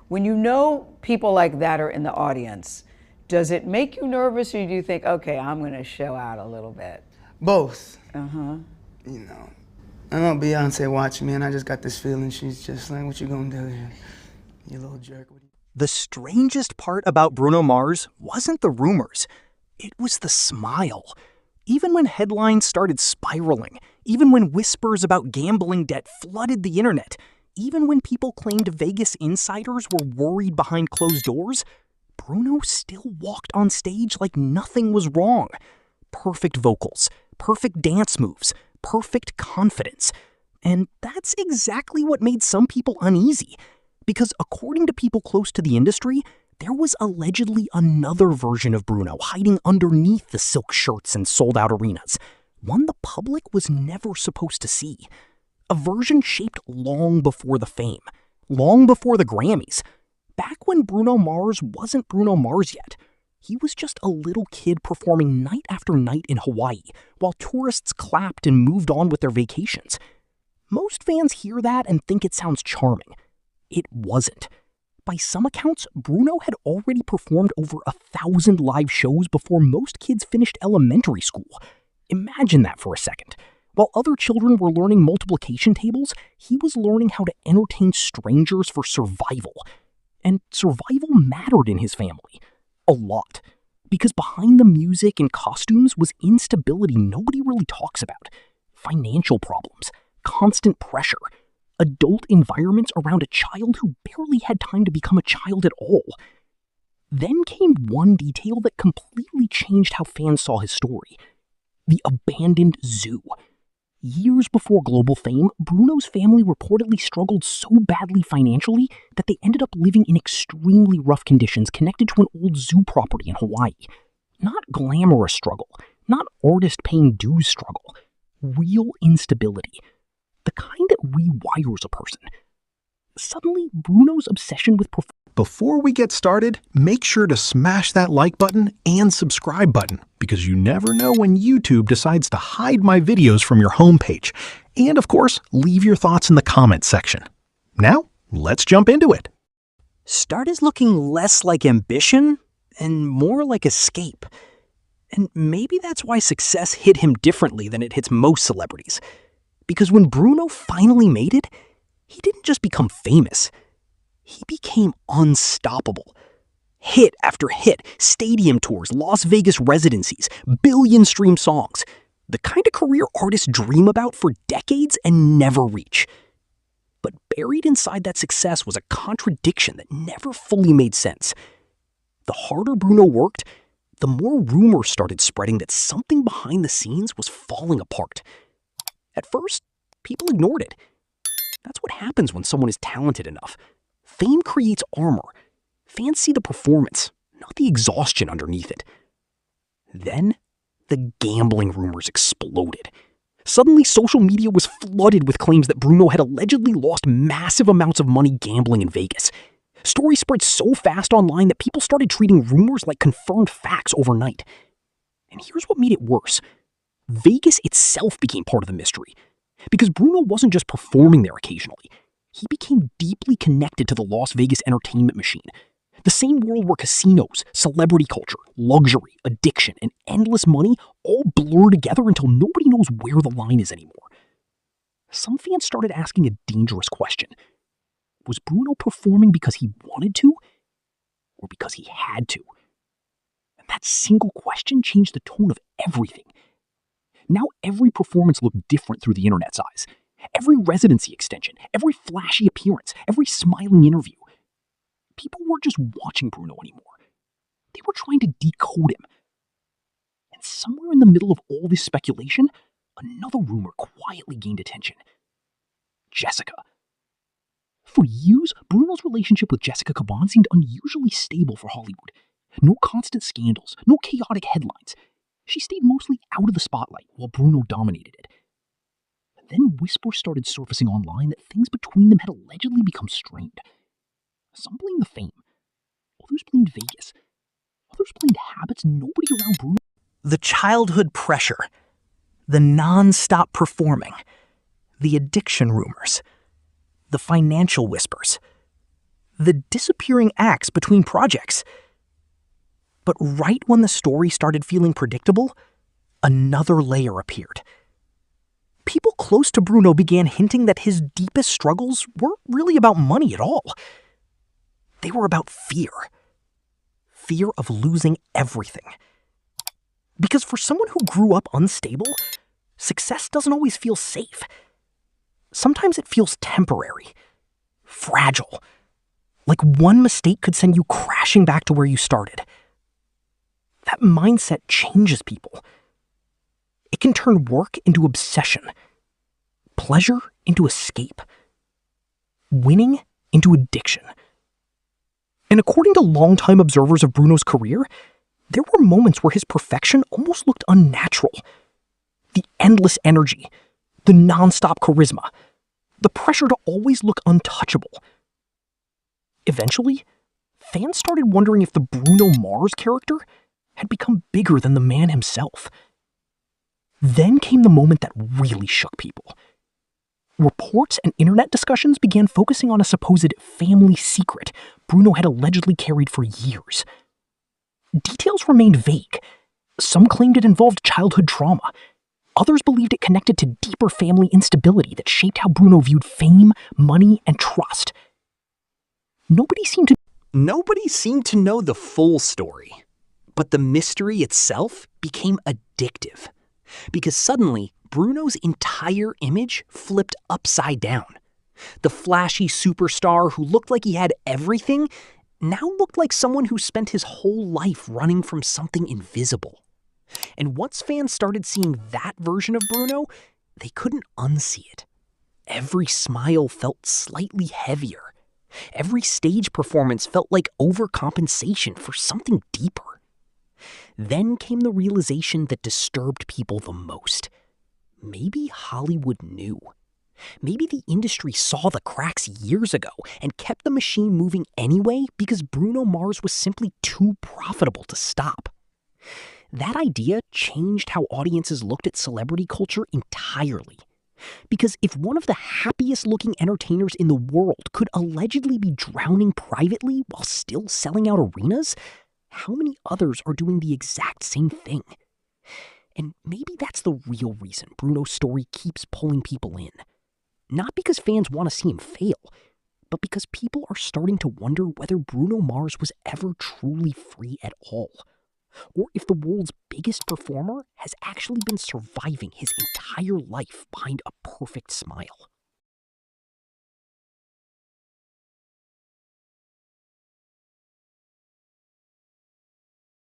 When you know people like that are in the audience, does it make you nervous, or do you think, okay, I'm going to show out a little bit? Both. Uh-huh. You know, I know Beyonce watching me, and I just got this feeling she's just like, what you gonna do, you little jerk? The strangest part about Bruno Mars wasn't the rumors. It was the smile. Even when headlines started spiraling, even when whispers about gambling debt flooded the internet, even when people claimed Vegas insiders were worried behind closed doors, Bruno still walked on stage like nothing was wrong. Perfect vocals, perfect dance moves, perfect confidence. And that's exactly what made some people uneasy. Because according to people close to the industry, there was allegedly another version of Bruno hiding underneath the silk shirts and sold-out arenas. One the public was never supposed to see. A version shaped long before the fame, long before the Grammys. Back when Bruno Mars wasn't Bruno Mars yet. He was just a little kid performing night after night in Hawaii, while tourists clapped and moved on with their vacations. Most fans hear that and think it sounds charming. It wasn't. By some accounts, Bruno had already performed over 1,000 live shows before most kids finished elementary school. Imagine that for a second. While other children were learning multiplication tables, he was learning how to entertain strangers for survival. And survival mattered in his family. A lot. Because behind the music and costumes was instability nobody really talks about. Financial problems, constant pressure, adult environments around a child who barely had time to become a child at all. Then came one detail that completely changed how fans saw his story. The abandoned zoo. Years before global fame, Bruno's family reportedly struggled so badly financially that they ended up living in extremely rough conditions connected to an old zoo property in Hawaii. Not glamorous struggle, not artist paying dues struggle. Real instability. The kind that rewires a person. Suddenly, Bruno's obsession with Before we get started, make sure to smash that like button and subscribe button, because you never know when YouTube decides to hide my videos from your homepage. And of course, leave your thoughts in the comments section. Now, let's jump into it. started looking less like ambition and more like escape. And maybe that's why success hit him differently than it hits most celebrities. Because when Bruno finally made it, he didn't just become famous. He became unstoppable. Hit after hit, stadium tours, Las Vegas residencies, billion-stream songs. The kind of career artists dream about for decades and never reach. But buried inside that success was a contradiction that never fully made sense. The harder Bruno worked, the more rumors started spreading that something behind the scenes was falling apart. At first, people ignored it. That's what happens when someone is talented enough. Fame creates armor. Fans see the performance, not the exhaustion underneath it. Then, the gambling rumors exploded. Suddenly, social media was flooded with claims that Bruno had allegedly lost massive amounts of money gambling in Vegas. Stories spread so fast online that people started treating rumors like confirmed facts overnight. And here's what made it worse. Vegas itself became part of the mystery. Because Bruno wasn't just performing there occasionally. He became deeply connected to the Las Vegas entertainment machine. The same world where casinos, celebrity culture, luxury, addiction, and endless money all blur together until nobody knows where the line is anymore. Some fans started asking a dangerous question. Was Bruno performing because he wanted to, or because he had to? And that single question changed the tone of everything. Now every performance looked different through the internet's eyes. Every residency extension, every flashy appearance, every smiling interview. People weren't just watching Bruno anymore. They were trying to decode him. And somewhere in the middle of all this speculation, another rumor quietly gained attention. Jessica. For years, Bruno's relationship with Jessica Caban seemed unusually stable for Hollywood. No constant scandals, no chaotic headlines. She stayed mostly out of the spotlight while Bruno dominated it. Then whispers started surfacing online that things between them had allegedly become strained. Some blamed the fame. Others blamed Vegas. Others blamed habits nobody around Bruno. The childhood pressure. The non-stop performing. The addiction rumors. The financial whispers. the disappearing acts between projects. But right when the story started feeling predictable, another layer appeared. People close to Bruno began hinting that his deepest struggles weren't really about money at all. They were about fear. Fear of losing everything. Because for someone who grew up unstable, success doesn't always feel safe. Sometimes it feels temporary, fragile. Like one mistake could send you crashing back to where you started. That mindset changes people. It can turn work into obsession, pleasure into escape, winning into addiction. And according to longtime observers of Bruno's career, there were moments where his perfection almost looked unnatural. The endless energy, the nonstop charisma, the pressure to always look untouchable. Eventually, fans started wondering if the Bruno Mars character had become bigger than the man himself. Then came the moment that really shook people. Reports and internet discussions began focusing on a supposed family secret Bruno had allegedly carried for years. Details remained vague. Some claimed it involved childhood trauma. Others believed it connected to deeper family instability that shaped how Bruno viewed fame, money, and trust. Nobody seemed to know the full story. But the mystery itself became addictive. Because suddenly, Bruno's entire image flipped upside down. The flashy superstar who looked like he had everything now looked like someone who spent his whole life running from something invisible. And once fans started seeing that version of Bruno, they couldn't unsee it. Every smile felt slightly heavier. Every stage performance felt like overcompensation for something deeper. Then came the realization that disturbed people the most. Maybe Hollywood knew. Maybe the industry saw the cracks years ago and kept the machine moving anyway because Bruno Mars was simply too profitable to stop. That idea changed how audiences looked at celebrity culture entirely. Because if one of the happiest looking entertainers in the world could allegedly be drowning privately while still selling out arenas, how many others are doing the exact same thing? And maybe that's the real reason Bruno's story keeps pulling people in. Not because fans want to see him fail, but because people are starting to wonder whether Bruno Mars was ever truly free at all. Or if the world's biggest performer has actually been surviving his entire life behind a perfect smile.